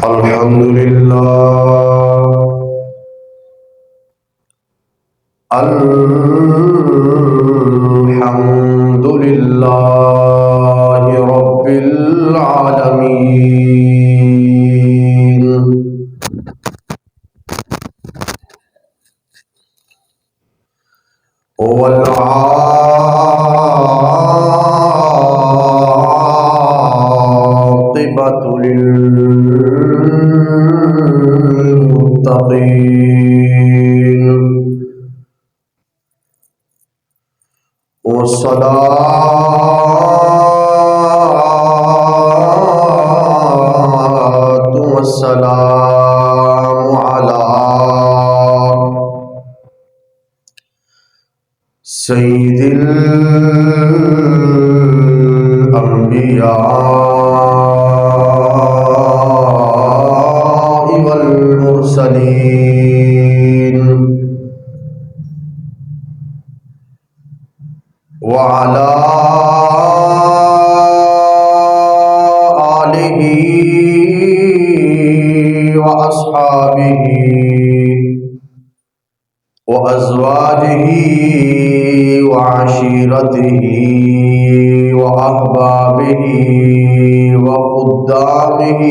الحمد لله الحمد لله رب العالمين والعاقبة للمتقين والصلاة والسلام على سيد الأنبياء والمرسلين وعلى آله وأصحابه وأزواجه وعشيرته وأحبابه وخدامه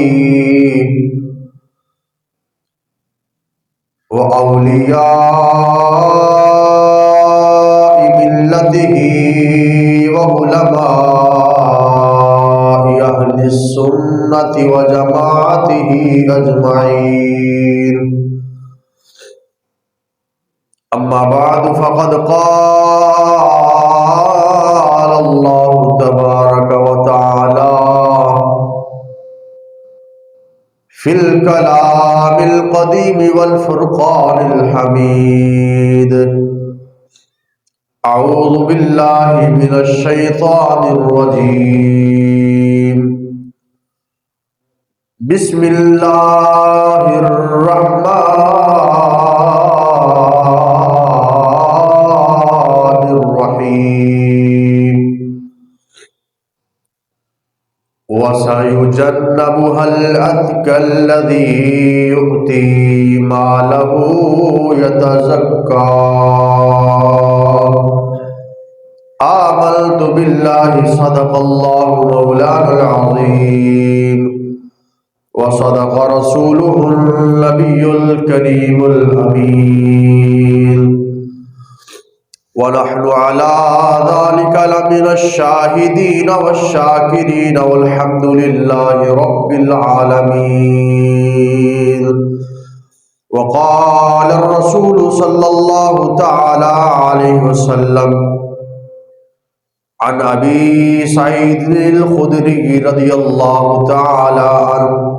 وأولياء ملته وعلماء أهل السنة وجماعته أجمعين. أما بعد فقد قال الله تبارك وتعالى في الكلام القديم والفرقان الحميد: أعوذ بالله من الشيطان الرجيم. بسم الله الرحمن الرحيم. وسيجنبها الأتقى الذي يؤتي ماله يتزكى. آمنت بالله صدق الله مولانا العظيم وصدق رسوله النبي الكريم الأمين ونحن على ذلك لمن الشاهدين والشاكرين والحمد لله رب العالمين. وقال الرسول صلى الله تعالى عليه وسلم عن أبي سعيد الخدري رضي الله تعالى عنه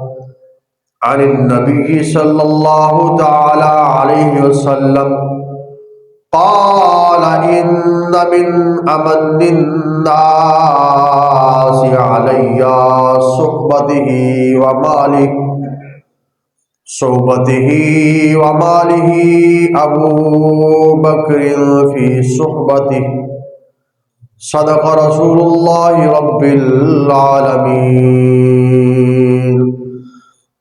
عن النبي صلى الله تعالى عليه وسلم قال: إن من أمن الناس علي صحبته وماله أبو بكر في صحبته. صدق رسول الله رب العالمين.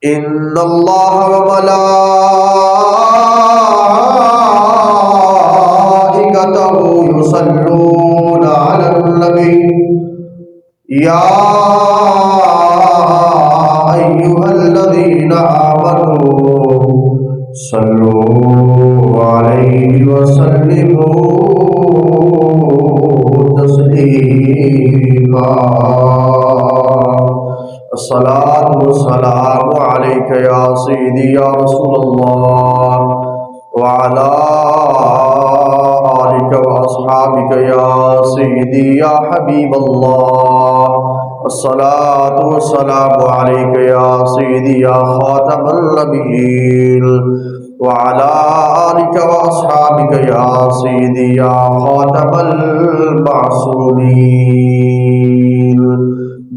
إن الله وملائكته يصلون على النبي يا أيها الذين آمنوا صلوا عليه وسلموا تسليما. الصلاة والسلام عليك يا سيدي يا رسول الله وعلى آلك وأصحابك يا سيدي يا حبيب الله. الصلاة والسلام عليك يا سيدي يا خاتم النبيين وعلى آلك وأصحابك يا سيدي يا خاتم المعصومين.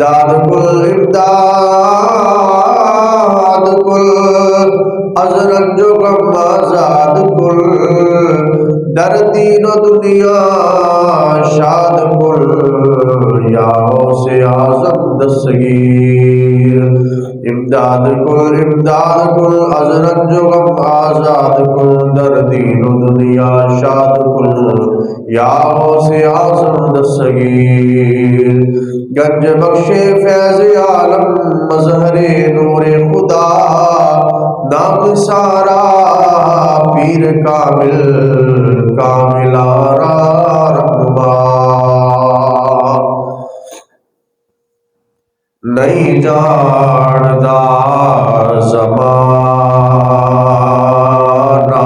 امداد کل امداد کل از رنج و غم آزاد کل در دین و دنیا شاد کل یا غوث اعظم دستگیر امداد کل از رنج و غم آزاد کل در دین و دنیا شاد کل یا غوث اعظم دستگیر گنج بخش فیض عالم مظہر نور خدا نام سارا پیر کامل آرا رہنما نہیں جاندا زمانہ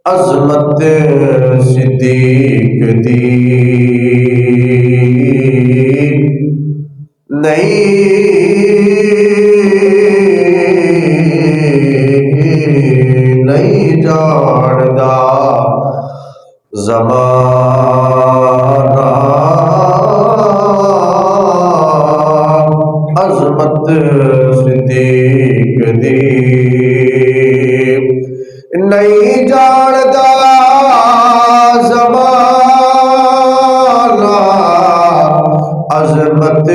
عظمت صدیق دی نہیں جاندا زمانہ عظمت صدیق دی نہیں جاندا زمانہ عظمت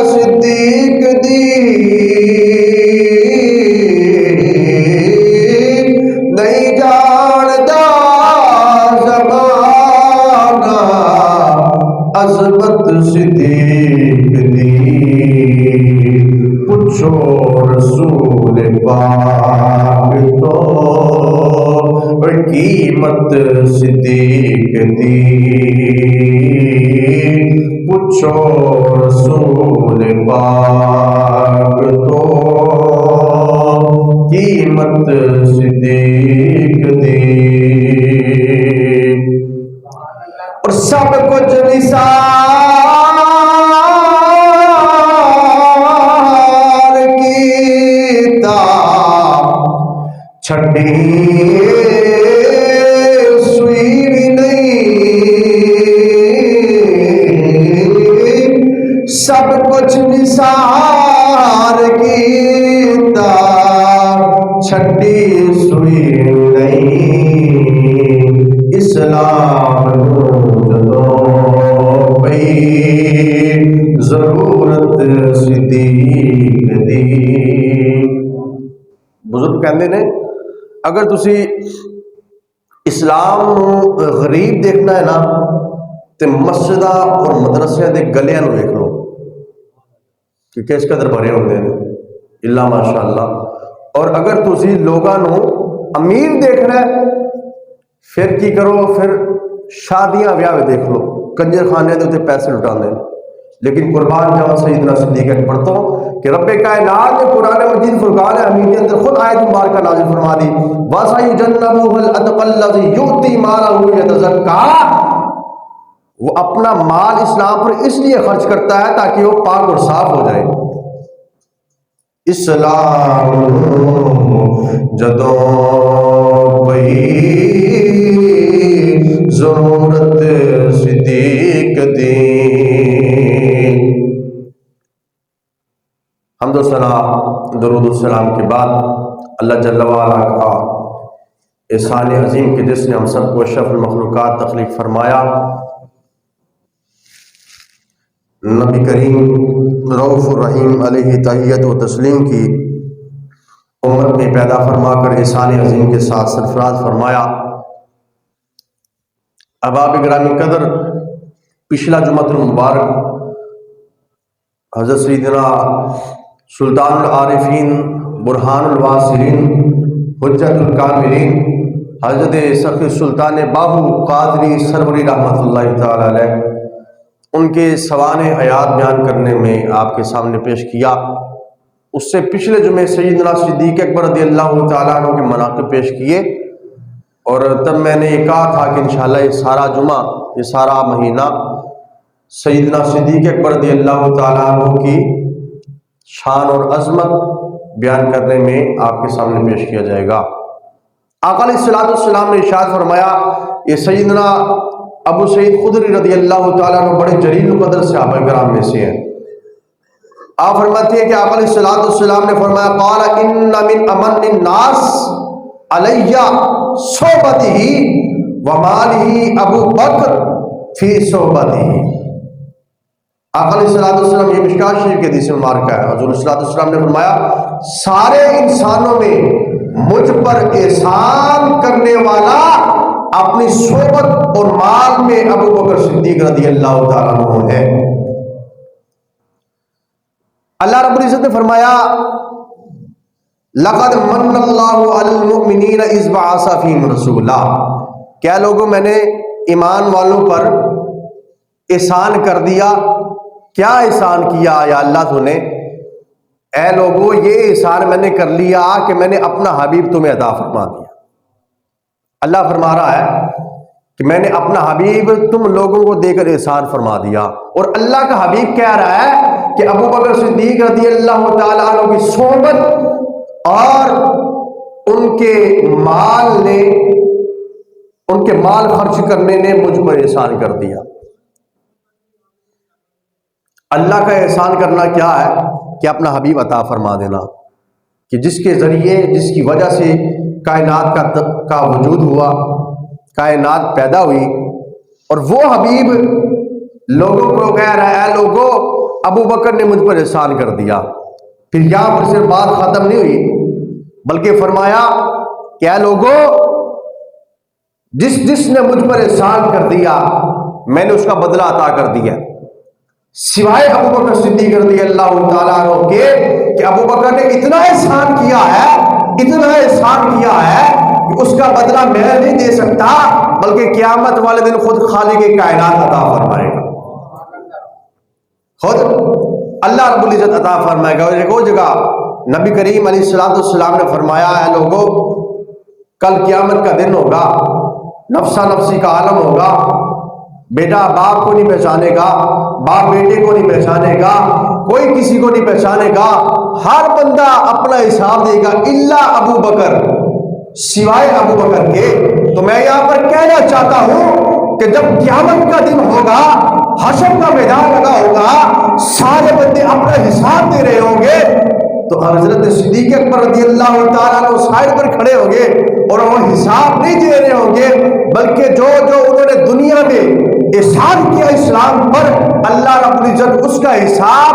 صدیق دی نہیں جاندا زمانہ عظمت صدیق دی پوچھو رسول پاک تو قیمت صدیق دی پوچھو رسول پاک تو قیمت صدیق دی اور سب کچھ نثار کیتا چھڈی سوئی بھی نہیں سب کچھ نثار کیتا چھڈی سوئی نہیں اسلام ضرورت صدیق دی بزرگ کہندے نے اگر تسی اسلام غریب دیکھنا ہے نا تے مسجداں اور مدرسے دے گلیاں نو دیکھ لو کہ کس قدر بھرے ہوندے نے الا ماشاءاللہ اور اگر تسی لوگاں نو امیر دیکھنا ہے پھر کی کرو پھر شادیاں بیاہ دیکھ لو کنجر خانے دے تے پیسے لٹاندے لیکن قربان جاواں سیدنا صدیق اکبر تو کہ رب کائنات نے قرآن مجید فرقان حمید کے اندر خود آیت مبارکہ نازل فرما دی وَسَيُجَنَّبُهُ الْأَتْقَى الَّذِي يُؤْتِي مَالَهُ يَتَزَكَّىٰ وہ اپنا مال اسلام پر اس لیے خرچ کرتا ہے تاکہ وہ پاک اور صاف ہو جائے اسلام جدوں پئی ضرورت صدیق دی حمد و ثنا درود السلام کے بعد اللہ جل وعلا کا احسان عظیم کہ جس نے ہم سب کو اشرف المخلوقات تخلیق فرمایا نبی کریم رؤوف الرحیم علیہ تحیت و تسلیم کی امت میں پیدا فرما کر احسان عظیم کے ساتھ سرفراز فرمایا احباب گرامی قدر پچھلا جمعۃ المبارک حضرت سیدنا سلطان العارفین برہان الواصلین حجت الکاملین حضرت سخی سلطان باہو قادری سروری رحمۃ اللہ تعالی علیہ ان کے سوانح حیات بیان کرنے میں آپ کے سامنے پیش کیا اس سے پچھلے جمعے سیدنا صدیق اکبر رضی اللہ تعالیٰ عنہ کے مناقب پیش کیے اور تب میں نے یہ کہا تھا کہ انشاءاللہ یہ سارا جمعہ یہ سارا مہینہ سیدنا صدیق اکبر رضی اللہ تعالیٰ عنہ کی شان اور عظمت بیان کرنے میں آپ کے سامنے پیش کیا جائے گا۔ آقا علیہ الصلوۃ والسلام نے ارشاد فرمایا یہ سیدنا ابو سعید خدری رضی اللہ تعالیٰ عنہ بڑے جلیل القدر صحابہ کرام میں سے ہیں. آپ فرماتے ہیں کہ آپ علیہ السلام نے فرمایا قال ان من امن الناس علی صحبتہ ومالہ ابو بکر فی صحبتہ. آپ علیہ السلام یہ مشکات شریف کے حدیث مبارکہ ہے. حضور صلی اللہ علیہ وسلم نے فرمایا سارے انسانوں میں مجھ پر احسان کرنے والا اپنی صحبت اور مال میں ابو بکر صدیق رضی اللہ تعالیٰ عنہ ہے. اللہ رب العزت نے فرمایا لقد من اللہ علی المؤمنین اذ بعث فیہم رسولا. کیا لوگوں میں نے ایمان والوں پر احسان کر دیا. کیا احسان کیا یا اللہ تو نے؟ اے لوگوں یہ احسان میں نے کر لیا کہ میں نے اپنا حبیب تمہیں عطا فرما دیا. اللہ فرما رہا ہے کہ میں نے اپنا حبیب تم لوگوں کو دے کر احسان فرما دیا. اور اللہ کا حبیب کہہ رہا ہے کہ ابو بکر صدیق رضی اللہ تعالیٰ عنہ کی صحبت اور ان کے مال خرچ کرنے نے مجھ پر احسان کر دیا. اللہ کا احسان کرنا کیا ہے کہ اپنا حبیب عطا فرما دینا، کہ جس کے ذریعے جس کی وجہ سے کائنات کا وجود ہوا، کائنات پیدا ہوئی. اور وہ حبیب لوگوں کو کہہ رہا ہے اے لوگوں ابو بکر نے مجھ پر احسان کر دیا. پھر یہاں پر صرف بات ختم نہیں ہوئی بلکہ فرمایا کہ اے لوگوں جس نے مجھ پر احسان کر دیا میں نے اس کا بدلہ عطا کر دیا، سوائے ابو بکر صدیق رضی اللہ تعالیٰ عنہ کے کہ ابو بکر نے اتنا احسان کیا ہے کہ اس کا بدلہ میں نہیں دے سکتا، بلکہ قیامت والے دن خود خالق کائنات عطا فرمائے گا. خود اللہ رب العزت عطا فرمائے گا. اور ایک اور جگہ نبی کریم علیہ السلام نے فرمایا ہے لوگوں کل قیامت کا دن ہوگا، نفسا نفسی کا عالم ہوگا، بیٹا باپ کو نہیں پہچانے گا، باپ بیٹے کو نہیں پہچانے گا، کوئی کسی کو نہیں پہچانے گا. ہر بندہ اپنا حساب دے گا الا ابو بکر، سوائے ابو بکر کے. تو میں یہاں پر کہنا چاہتا ہوں کہ جب قیامت کا دن ہوگا، حشر کا میدان لگا ہوگا، سارے بندے اپنا حساب دے رہے ہوں گے، تو حضرت صدیق اکبر رضی اللہ تعالیٰ عنہ سائڈ پر کھڑے ہوں گے اور وہ حساب نہیں دے رہے ہوں گے، بلکہ جو انہوں نے دنیا میں احسان کیا اسلام پر، اللہ رب العزت اس کا حساب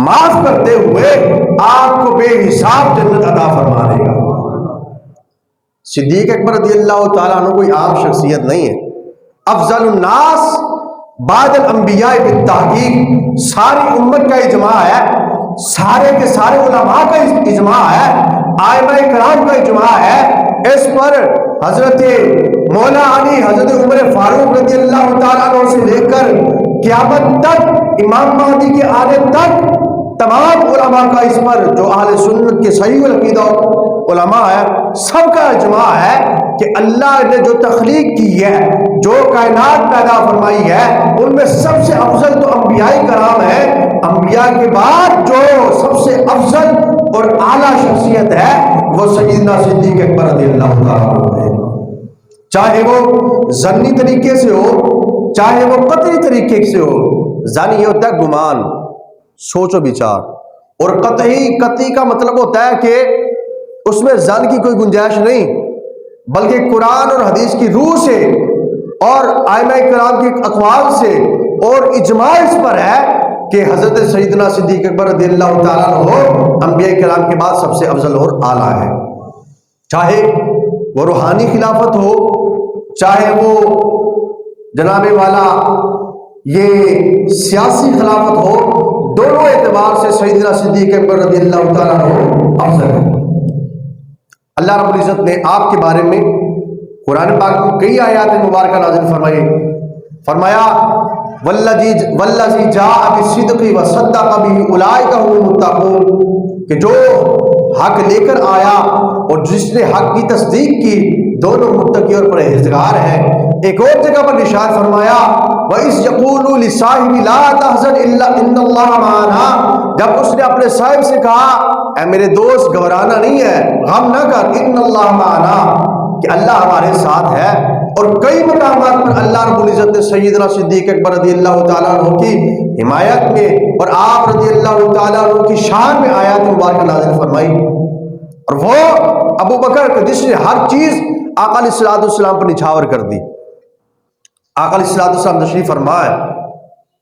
معاف کرتے ہوئے آپ کو بے حساب جنت عطا فرما دے گا. صدیق اکبر رضی اللہ تعالیٰ عنہ کوئی عام شخصیت نہیں ہے. افضل الناس بعد الانبیاء بالتحقیق، ساری امت کا اجماع ہے، سارے کے سارے علماء کا اجماع ہے، ائمہ کرام کا اجماع ہے. اس پر حضرت مولا علی، حضرت عمر فاروق رضی اللہ تعالیٰ عنہ سے لے کر قیامت تک، امام مہدی کے آنے تک تمام علماء کا اس پر، جو اہل سنت کے صحیح العقیدہ علماء ہے، سب کا اجماع ہے کہ اللہ نے جو تخلیق کی ہے، جو کائنات پیدا فرمائی ہے، ان میں سب سے افضل تو انبیاء کرام ہیں. انبیاء کے بعد جو سب سے افضل اور اعلیٰ شخصیت ہے وہ سیدنا صدیق اکبر رضی اللہ تعالیٰ عنہ ہے. چاہے وہ ظنی طریقے سے ہو، چاہے وہ قطعی طریقے سے ہو. ظنی یہ ہوتا ہے گمان، سوچ و بچار، اور قطعی کا مطلب ہوتا ہے کہ اس میں ظن کی کوئی گنجائش نہیں، بلکہ قرآن اور حدیث کی روح سے اور ائمہ کرام کے اقوال سے اور اجماع اس پر ہے کہ حضرت سیدنا صدیق اکبر رضی اللہ تعالیٰ عنہ انبیاء کرام کے بعد سب سے افضل اور اعلیٰ ہے. چاہے وہ روحانی خلافت ہو، چاہے وہ جناب والا یہ سیاسی خلافت ہو، دونوں اعتبار سے سیدنا صدیق اکبر رضی اللہ تعالیٰ عنہ افضل ہے. اللہ رب العزت نے آپ کے بارے میں قرآن پاک میں کئی آیات مبارکہ نازل فرمایا والذی جاء بالصدق وصدق به اولئک هم المتقون، کہ جو حق لے کر آیا اور جس نے حق کی تصدیق کی دونوں متقی اور پرہیزگار ہیں. ایک اور جگہ پر ارشاد فرمایا وَإِذْ يَقُولُ لِصَاحِبِ لَا تَحْزَنْ إِلَّا إِنَّ اللَّهَ مَعَنَا، جب اس نے اپنے صاحب سے کہا اے میرے دوست گھبرانا نہیں ہے، غم نہ کر، إِنَّ اللَّهَ مَعَنَا، کہ اللہ ہمارے ساتھ ہے. اور کئی مقامات پر اللہ رب العزت نے سیدنا صدیق اکبر رضی اللہ تعالیٰ عنہ کی حمایت میں اور آپ رضی اللہ تعالیٰ عنہ کی شان میں آیات مبارکہ نازل فرمائی. اور وہ ابو بکر جس نے ہر چیز آقا علیہ الصلوۃ والسلام پر نچھاور کر دی. آقا علیہ الصلوۃ والسلام تشریف فرمائے،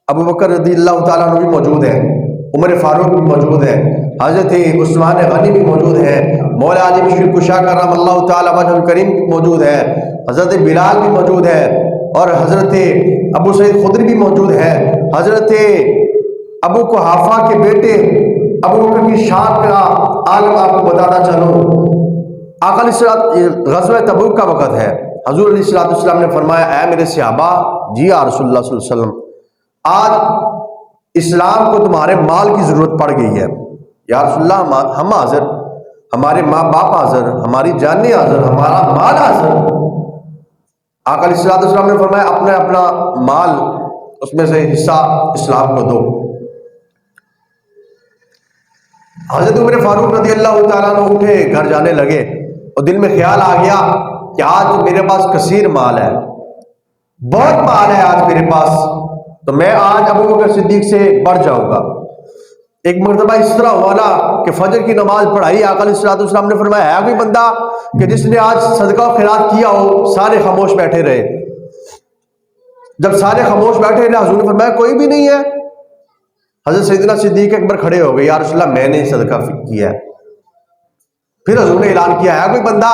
ابو بکر رضی اللہ تعالیٰ عنہ بھی موجود ہے، عمر فاروق بھی موجود ہے، حضرت عثمان غنی بھی موجود ہے، مولا علی مشکل کشا کرم اللہ تعالیٰ وجہ الکریم بھی موجود ہے، حضرت بلال بھی موجود ہے، اور حضرت ابو سعید خدری بھی موجود ہے. حضرت ابو قحافہ کے بیٹے ابو بکر کی شان کا عالم آپ کو بتانا چلوں. آقا علیہ الصلوۃ غزوہ تبوک کا وقت ہے. حضور علیہ الصلوۃ والسلام نے فرمایا اے میرے صحابہ، جی یا رسول اللہ صلی اللہ علیہ وسلم، آج اسلام کو تمہارے مال کی ضرورت پڑ گئی ہے. یا رسول اللہ ہم حاضر، ہمارے ماں باپ حاضر، ہماری جانیں حاضر، ہمارا مال حاضر. آقا علیہ الصلوۃ والسلام نے فرمایا اپنا اپنا مال اس میں سے حصہ اسلام کو دو. حضرت عمر فاروق رضی اللہ تعالیٰ عنہ اٹھے، گھر جانے لگے، اور دل میں خیال آ گیا کہ آج میرے پاس کثیر مال ہے، بہت مال ہے آج میرے پاس، تو میں آج ابو بکر صدیق سے بڑھ جاؤں گا. ایک مرتبہ اس طرح ہوا نا کہ فجر کی نماز پڑھائی. آقا علیہ الصلوۃ والسلام نے فرمایا ہے کوئی بندہ کہ جس نے آج صدقہ و خیرات کیا ہو؟ سارے خاموش بیٹھے رہے. جب سارے خاموش بیٹھے رہے، حضور نے فرمایا کوئی بھی نہیں ہے. حضرت سیدنا صدیق اکبر کھڑے ہو گئے، یا رسول اللہ میں نے صدقہ کیا ہے. پھر حضور نے اعلان کیا ہے کوئی بندہ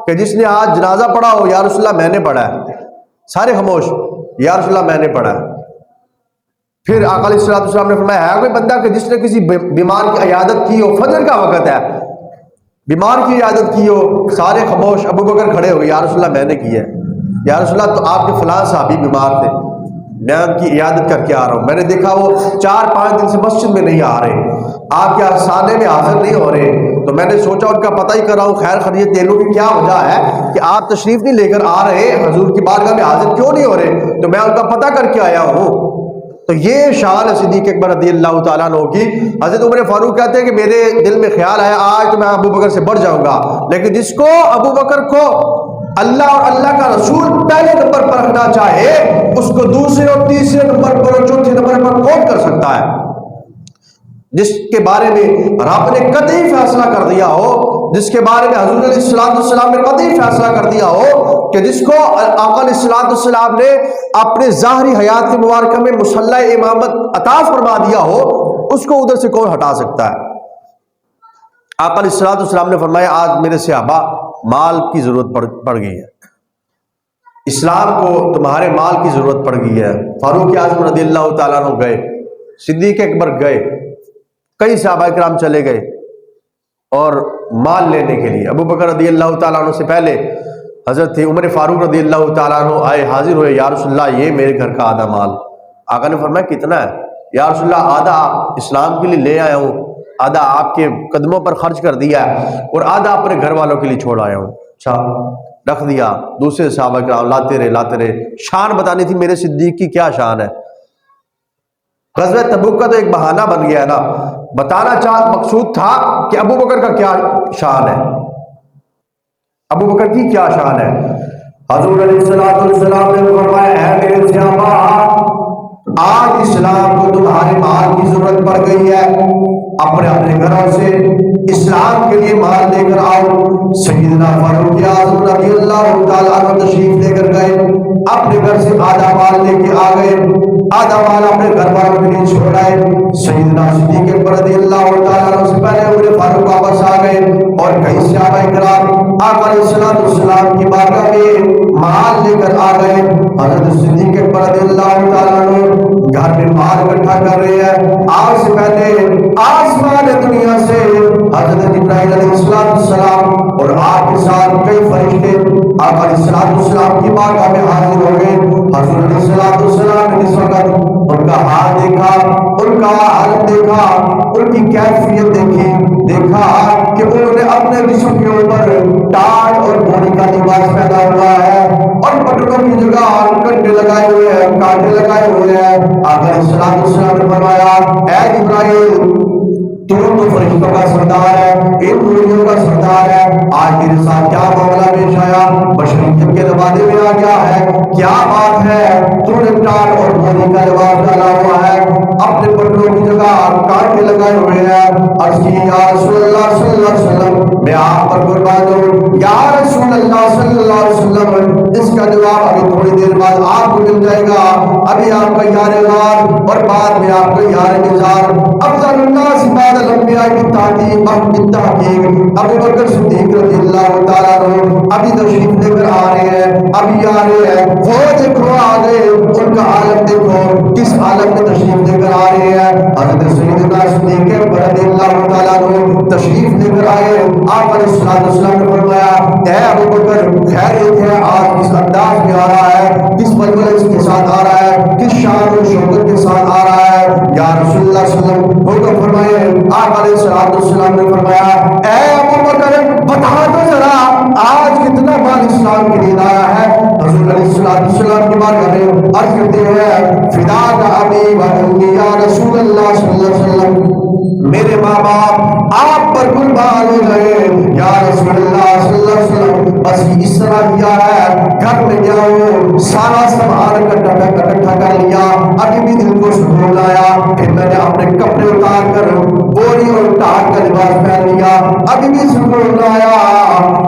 کہ جس نے آج جنازہ پڑھا ہو؟ یا رسول اللہ میں نے پڑھا ہے. سارے خاموش، یا رسول اللہ میں نے پڑھا ہے. پھر آقا علیہ الصلوۃ والسلام نے فرمایا ہے کوئی بندہ کہ جس نے کسی بیمار کی عیادت کی ہو؟ فجر کا وقت ہے، بیمار کی عیادت کی ہو. سارے خاموش. ابو بکر کھڑے ہو گئے، یا رسول اللہ میں نے کی ہے. یا رسول اللہ تو آپ کے فلاں صحابی بیمار تھے، میں ان کی عیادت کر کے آ رہا ہوں، میں نے دیکھا وہ 4-5 دن سے مسجد میں نہیں آ رہے، آپ کے آستانے میں حاضر نہیں ہو رہے، تو میں نے سوچا ان کا پتہ ہی کر رہا ہوں خیر خیریت لے لوں کہ کیا وجہ ہے کہ آپ تشریف نہیں لے کر آ رہے، حضور کی بارگاہ میں حاضر کیوں نہیں ہو رہے، تو میں ان کا پتہ کر کے آیا ہوں. تو یہ شان صدیق اکبر رضی اللہ تعالیٰ عنہ کی. حضرت عمر فاروق کہتے ہیں کہ میرے دل میں خیال آیا آج تو میں ابو بکر سے بڑھ جاؤں گا، لیکن جس کو ابو بکر کو اللہ اور اللہ کا رسول پہلے نمبر پر رکھنا چاہے، اس کو دوسرے اور تیسرے نمبر پر اور چوتھے نمبر پر کون کر سکتا ہے؟ جس کے بارے میں رب نے قطعی فیصلہ کر دیا ہو، جس کے بارے میں حضور علیہ الصلوۃ والسلام نے قطعی فیصلہ کر دیا ہو کہ جس کو آقا علیہ الصلوۃ والسلام نے اپنے ظاہری حیات کی مبارکہ میں مصلی امامت عطا فرما دیا ہو، اس کو ادھر سے کون ہٹا سکتا ہے؟ آقا علیہ الصلوۃ والسلام نے فرمایا آج میرے صحابہ مال کی ضرورت پڑ گئی ہے، اسلام کو تمہارے مال کی ضرورت پڑ گئی ہے. فاروق اعظم رضی اللہ تعالیٰ عنہ گئے، صدیق اکبر گئے، کئی صحابہ کرام چلے گئے اور مال لینے کے لیے. ابو بکر رضی اللہ تعالیٰ عنہ سے پہلے حضرت عمر فاروق رضی اللہ تعالیٰ عنہ آئے، حاضر ہوئے، یا رسول اللہ یہ میرے گھر کا آدھا مال. آقا نے فرمایا کتنا ہے؟ یا رسول اللہ آدھا اسلام کے لیے لے آیا ہوں، آدھا آپ کے قدموں پر خرچ کر دیا ہے، اور آدھا اپنے گھر والوں کے لیے چھوڑ آیا ہوں. اچھا، رکھ دیا. دوسرے صحابہ کرام لاتے رہے. شان بتانی تھی میرے صدیق کی کیا شان ہے. غزوہ تبوک کا تو ایک بہانہ بن گیا نا، بتانا مقصود تھا کہ ابو بکر کا کیا شان ہے، ابو بکر کی کیا شان ہے. حضور علیہ الصلوۃ والسلام نے فرمایا اے میرے صحابہ، آج اسلام کو تمہارے مال کی ضرورت پڑ گئی ہے، اپنے اپنے گھروں سے اسلام کے لیے مال لے کر آؤ. سیدنا فاروق اعظم رضی اللہ تعالیٰ عنہ تشریف لے کر گئے، اپنے گھر سے آدھا مال لے کے آ گئے، آدھا مال اپنے گھر والوں کے لیے چھوڑ آئے. سیدنا صدیق اکبر رضی اللہ تعالیٰ عنہ سے پہلے عمر فاروق واپس آ گئے، اور کئی صحابہ کرام آقا علیہ الصلوۃ والسلام کی بارگاہ میں مال لے کر آ گئے. حضرت صدیق اکبر رضی اللہ تعالیٰ عنہ گھر میں مال اکٹھا کر رہے ہیں. آج سے پہلے آسمان دنیا سے حضرت ابراہیم علیہ السلام اور آپ کے ساتھ کئی فرشتے آقا علیہ السلام کی بارگاہ میں حاضر ہو گئے. حضور علیہ السلام نے اس وقت ان کا حال دیکھا، ان کا حالت دیکھا، ان کی کیفیت دیکھی، دیکھا کہ انہوں نے اپنے جسم کے اوپر ٹاٹ اور بوری کا لباس پہنا ہوا ہے، اور بٹنوں کی جگہ کنڈے لگائے ہوئے ہیں، کانٹے لگائے ہوئے ہیں. آقا علیہ السلام نے فرمایا اے ابراہیم، تو فرشتوں کا سردار ہے، ان نوریوں کا سردار ہے، آج تیرے ساتھ کیا معاملہ پیش آیا؟ بشریت کے دروازے میں آ گیا ہے کیا بات ہے تو نے ٹاٹ اور بولی کا جواب ڈالا ہوا ہے اپنے پٹلوں کی جگہ کانٹے لگائے ہوئے ہیں عرض کی یا رسول اللہ صلی اللہ علیہ وسلم میں آپ پر قربان ہوں یا رسول اللہ صلی اللہ علیہ وسلم اس کا جواب ابھی تھوڑی دیر بعد آپ کو مل جائے گا ابھی آپ کا یار غار اور بعد میں آپ کا یار نظار افضل الناس بعد الانبیاء کی تعظیم اور تحقیق ابو بکر صدیق رضی اللہ تعالیٰ عنہ ابھی تشریف لے کر آ رہے ہیں ابھی آ رہے ہیں وہ دیکھو آ گئے ان کا عالم دیکھو کس عالم میں تشریف لے کر آ رہے ہیں حضرت سیدنا صدیق رضی اللہ تعالیٰ عنہ تشریف لے کر آئے آپ علیہ السلام نے فرمایا اے ابو بکر خیریت ہے آج کس انداز میں آ رہا ہے کس بلبلے کے ساتھ آ رہا ہے کس شان و شوکت کے ساتھ آ رہا ہے یا رسول اللہ صلی اللہ علیہ وسلم حکم فرمائے آپ علیہ السلام نے فرمایا اے ابو بکر بتا دو ذرا آج کتنا مال اسلام کے لیے آیا ہے حضور علیہ السلام کی بات کریں عرض کرتے ہیں فدا کا ابی و امی یا رسول اللہ صلی اللہ علیہ وسلم میرے ماں باپ آپ پر قربان ہو گئے یا رسول اللہ صلی اللہ علیہ وسلم بس اس طرح کیا ہے گھر میں گیا ہوں سارا سامان اکٹھا کر لیا ابھی بھی دل کو سکون آیا پھر میں نے اپنے کپڑے اتار کر بوری اور ٹاٹ کا لباس پہن لیا ابھی بھی سکون آیا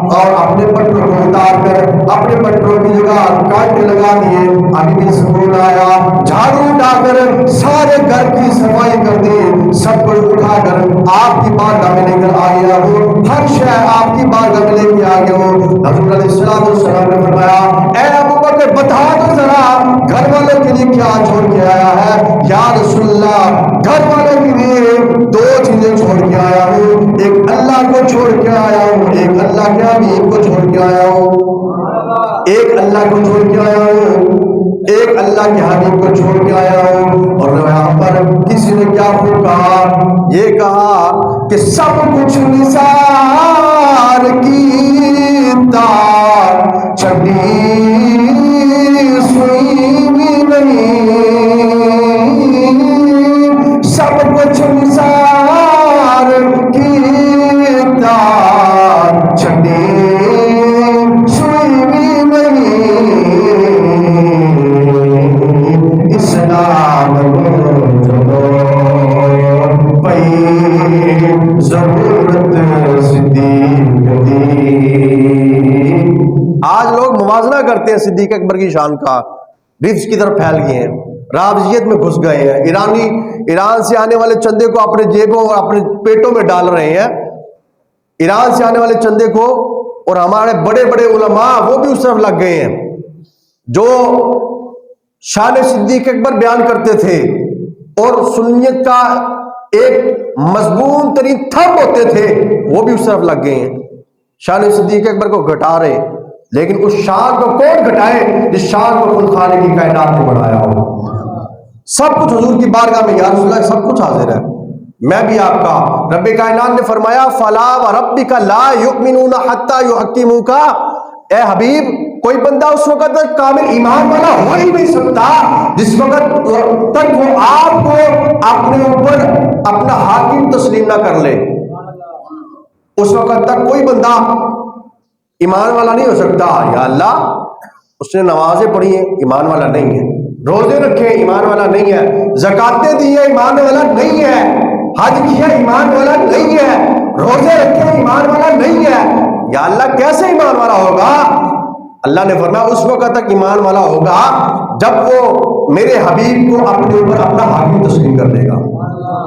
اور اپنے پٹروں کو اتار کر اپنے پٹروں کی جگہ کانٹے لگا دیے ابھی بھی سکون آیا جھاڑو اٹھا کر سارے گھر کی صفائی کر دی سب کچھ اٹھا کر آپ کی بارگاہ میں لے کر آیا ہوں ہر شے آپ کی بارگاہ میں لے کے آ گیا ہوں حضور علیہ السلام نے فرمایا اے ابو بکر بتا دو ذرا گھر والوں کے لیے کیا چھوڑ کے آیا ہے یا رسول اللہ گھر والوں کے لیے دو چیزیں چھوڑ کے آیا ہوں ایک اللہ کو چھوڑ کے آیا ہوں ایک اللہ کے حبیب کو چھوڑ کے آیا ہوں ایک اللہ کو چھوڑ کے آیا ہوں ایک اللہ کے حبیب کو چھوڑ کے آیا ہوں اور یہاں پر کسی نے کیا کہا یہ کہا کہ سب کچھ نثار کیتا چھڑی سوئی بھی نہیں سب کچھ نثار کیتا چھڑی سوئی بھی نہیں اسلام ضرورت صدیق دی آج لوگ موازنہ کرتے ہیں صدیق اکبر کی شان کا رفظ کی طرف پھیل گئے ہیں رافضیت میں گھس گئے ہیں ایران سے آنے والے چندے کو اپنے جیبوں اور اپنے پیٹوں میں ڈال رہے ہیں ایران سے آنے والے چندے کو اور ہمارے بڑے بڑے علماء وہ بھی اس طرف لگ گئے ہیں جو شان صدیق اکبر بیان کرتے تھے اور سنیت کا ایک مضمون ترین تھم ہوتے تھے وہ بھی اس طرف لگ گئے ہیں شان صدیق اکبر کو گھٹا رہے لیکن اس شان کو کون گھٹائے جس شان کو خود خالق کی کائنات نے بنایا ہو سب کچھ حضور کی بارگاہ میں یا رسول اللہ سب کچھ حاضر ہے میں بھی آپ کا رب کائنات نے فرمایا فلا وربک لا یؤمنون حتی یحکموک اے حبیب کوئی بندہ اس وقت تک کامل ایمان والا ہو ہی نہیں سکتا جس وقت تک وہ آپ کو اپنے اوپر اپنا حاکم تسلیم نہ کر لے اس وقت تک کوئی بندہ ایمان والا نہیں ہو سکتا یا اللہ اس نے نمازیں پڑھی ہیں ایمان والا نہیں ہے روزے رکھے ایمان والا نہیں ہے زکاتیں دی ہے ایمان والا نہیں ہے حج کیا ایمان والا نہیں ہے روزے رکھے ایمان والا نہیں ہے یا اللہ کیسے ایمان والا ہوگا اللہ نے فرمایا اس وقت تک ایمان والا ہوگا جب وہ میرے حبیب کو اپنے اوپر اپنا حاکم تسلیم کر لے گا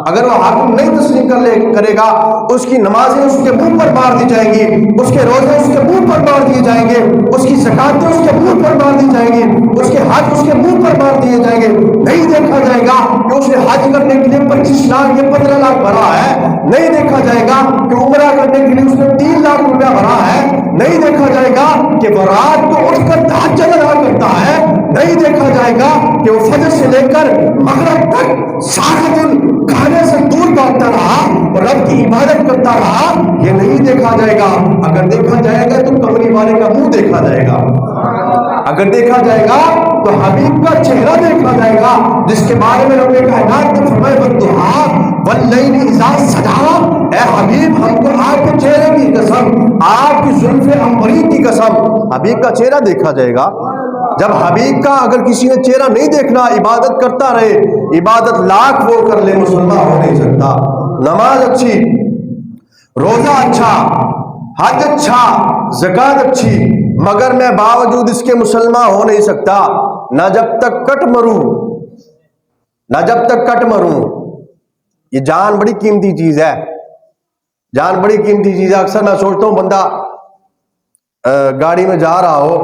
اگر وہ حاکم نہیں تسلیم کرے گا اس کی نمازیں اس کے منہ پر مار دی جائیں گی اس کے روزے اس کے منہ پر مار دیے جائیں گے اس کی زکاتیں اس کے منہ پر مار دی جائیں گی اس کے حج اس کے منہ پر مار دیے جائیں گے نہیں دیکھا جائے گا کہ اس نے حج کرنے کے لیے 25 لاکھ یا 15 لاکھ بھرا ہے نہیں دیکھا جائے گا کہ عمرہ کرنے کے لیے اس نے 3 لاکھ روپیہ بھرا ہے نہیں دیکھا جائے گا کہ وہ رات کو اٹھ کر تہجد ادا کرتا ہے نہیں دیکھا جائے گا کہ وہ فجر سے لے کر مغرب تک سارا دن کھانے سے دور بھاگتا رہا اور رب کی عبادت کرتا رہا یہ نہیں دیکھا جائے گا اگر دیکھا جائے گا تو کمری والے کا منہ دیکھا جائے گا اگر دیکھا جائے گا تو حبیب کا چہرہ دیکھا جائے گا جس کے بارے میں رب کائنات نے فرمایا والضحیٰ واللیل اذا سجا اے حبیب ہم کو آپ کے چہرے کی قسم آپ کی زلف عنبری کی قسم حبیب کا چہرہ دیکھا جائے گا جب حبیب کا اگر کسی نے چہرہ نہیں دیکھنا، عبادت کرتا رہے، عبادت لاکھ وہ کر لے، مسلمان ہو نہیں سکتا۔ نماز اچھی، روزہ اچھا، حج اچھا، زکات اچھی، مگر میں باوجود اس کے مسلمان ہو نہیں سکتا نہ جب تک کٹ مروں، نہ جب تک کٹ مروں۔ یہ جان بڑی قیمتی چیز ہے، جان بڑی قیمتی چیز ہے۔ اکثر میں سوچتا ہوں بندہ گاڑی میں جا رہا ہو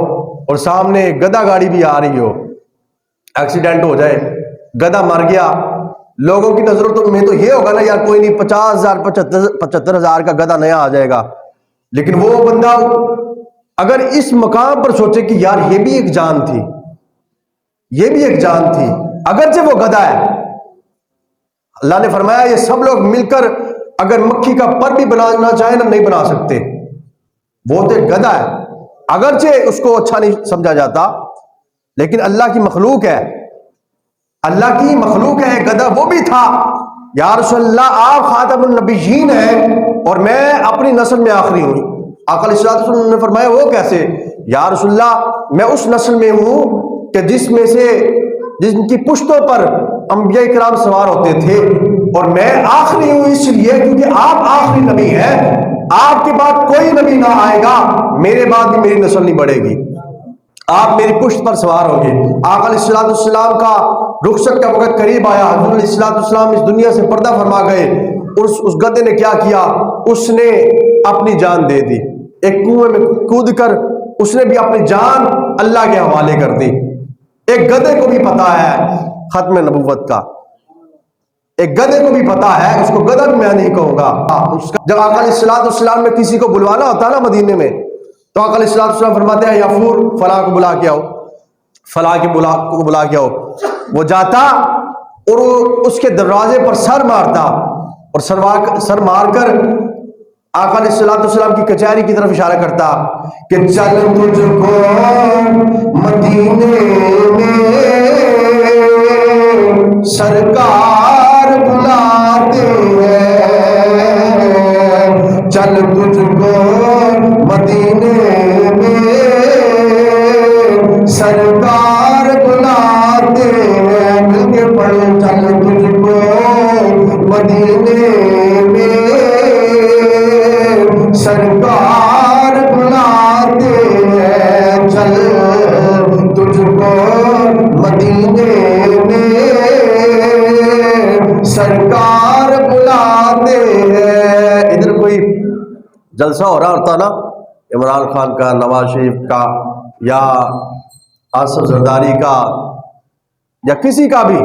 اور سامنے گدھا گاڑی بھی آ رہی ہو، ایکسیڈنٹ ہو جائے، گدھا مر گیا، لوگوں کی نظروں میں تو یہ ہوگا نا یار کوئی نہیں 50,000 75,000 کا گدھا نیا آ جائے گا، لیکن وہ بندہ اگر اس مقام پر سوچے کہ یار یہ بھی ایک جان تھی، یہ بھی ایک جان تھی، اگرچہ وہ گدھا ہے، اللہ نے فرمایا یہ سب لوگ مل کر اگر مکھی کا پر بھی بنانا چاہیں نا نہیں بنا سکتے، وہ تو ایک گدھا ہے، اگرچہ اس کو اچھا نہیں سمجھا جاتا لیکن اللہ کی مخلوق ہے، اللہ کی مخلوق ہے، گدھا وہ بھی تھا۔ یا رسول اللہ آپ خاتم النبیین ہیں اور میں اپنی نسل میں آخری ہوں۔ آقا علیہ السلام نے فرمایا وہ کیسے؟ یا رسول اللہ میں اس نسل میں ہوں کہ جن کی پشتوں پر انبیاء کرام سوار ہوتے تھے، اور میں آخری ہوں اس لیے کیونکہ آپ آخری نبی ہیں، آپ کے بعد کوئی نبی نہ آئے گا، میرے بعد بھی میری نسل نہیں بڑھے گی، آپ میری پشت پر سوار ہوں گے۔ آقا علیہ السلام کا رخصت کا وقت قریب آیا، حضور علیہ السلام اس دنیا سے پردہ فرما گئے، اس گدھے نے کیا کیا؟ اس نے اپنی جان دے دی، ایک کنویں میں کود کر اس نے بھی اپنی جان اللہ کے حوالے کر دی۔ ایک گدھے کو بھی پتا ہے ختم نبوت کا، ایک گدھے کو بھی پتا ہے، اس کو گدھا بھی میں نہیں کہوں گا۔ جب آقا علیہ السلام نے کسی کو بلوانا ہوتا نا مدینے میں تو آقا علیہ السلام فرماتے ہیں یافور فلاں کو بلا کے آؤ، فلاں کو بلا کے آؤ، وہ جاتا اور اس کے دروازے پر سر مارتا اور سر مار کر آقا علیہ السلام کی کچہری کی طرف اشارہ کرتا کہ چل تجھ کو مدینے میں سرکار بلاتے ہیں، چل تجھ کو مدینے میں سرکار بلاتے ہیں، مل کے پڑھ چل تجھ کو مدینے میں سرکار بلاتے ہیں، چل تجھ کو مدینے میں سرکار بلاتے ہیں۔ ادھر کوئی جلسہ ہو رہا ہوتا نا عمران خان کا، نواز شریف کا، یا آصف زرداری کا، یا کسی کا بھی،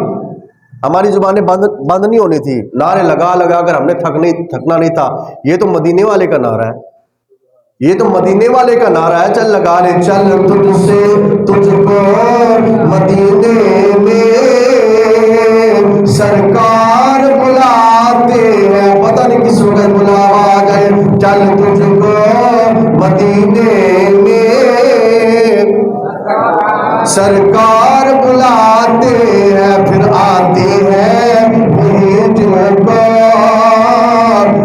ہماری زبانیں بند نہیں ہونی تھی، نعرے لگا لگا کر ہم نے تھکنا نہیں تھا۔ یہ تو مدینے والے کا نعرہ ہے، یہ تو مدینے والے کا نعرہ ہے، چل لگا لے چل تجھ کو مدینے میں سرکار بلاتے ہیں، پتہ نہیں کس وقت بلاوا آ گئے، چل تجھ کو مدینے میں سرکار بلاتے ہیں، پھر آتے ہیں وہی جن کو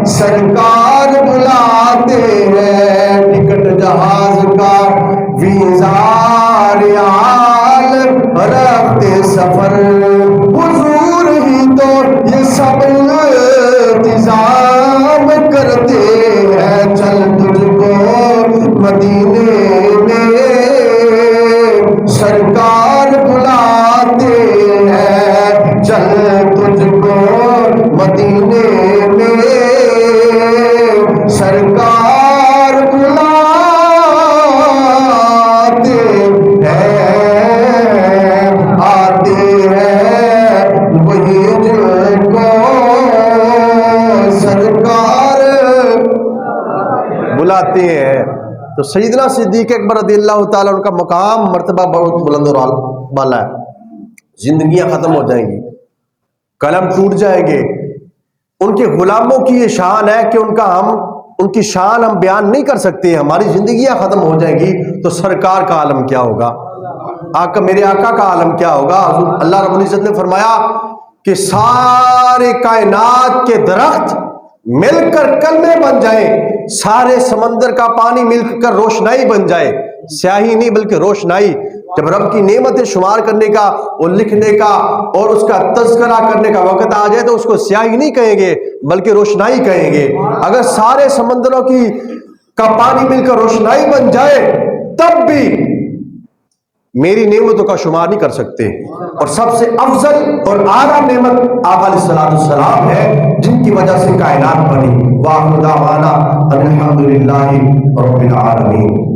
سرکار بلاتے ہیں، ٹکٹ جہاز کا ویزا ریال رکھتے سفر حضور ہی تو یہ سب انتظام کرتے ہیں، چل تجھ کو مدینے میں سرکار بلاتے ہیں، چل تجھ کو مدینے میں سرکار بلاتے ہیں، آتے ہیں وہی جن کو سرکار بلاتے ہیں۔ تو سیدنا صدیق اکبر رضی اللہ تعالیٰ عنہ کا مقام مرتبہ بہت بلند اور بالا ہے، زندگیاں ختم ہو جائیں گی، قلم ٹوٹ جائیں گے، ان کے غلاموں کی یہ شان ہے کہ ان کی شان ہم بیان نہیں کر سکتے، ہماری زندگیاں ختم ہو جائیں گی تو سرکار کا عالم کیا ہوگا، میرے آقا کا عالم کیا ہوگا۔ اللہ رب العزت نے فرمایا کہ سارے کائنات کے درخت مل کر کلمے بن جائیں، سارے سمندر کا پانی مل کر روشنائی بن جائے، سیاہی نہیں بلکہ روشنائی، جب رب کی نعمتیں شمار کرنے کا، وہ لکھنے کا اور اس کا تذکرہ کرنے کا وقت آ جائے تو اس کو سیاہی نہیں کہیں گے بلکہ روشنائی کہیں گے۔ اگر سارے سمندروں کا پانی مل کر روشنائی بن جائے تب بھی میری نعمتوں کا شمار نہیں کر سکتے۔ اور سب سے افضل اور اعلیٰ نعمت آقا علیہ السلام ہے جن کی وجہ سے کائنات بنی۔ وآخر دعوانا ان الحمد للہ رب العالمین۔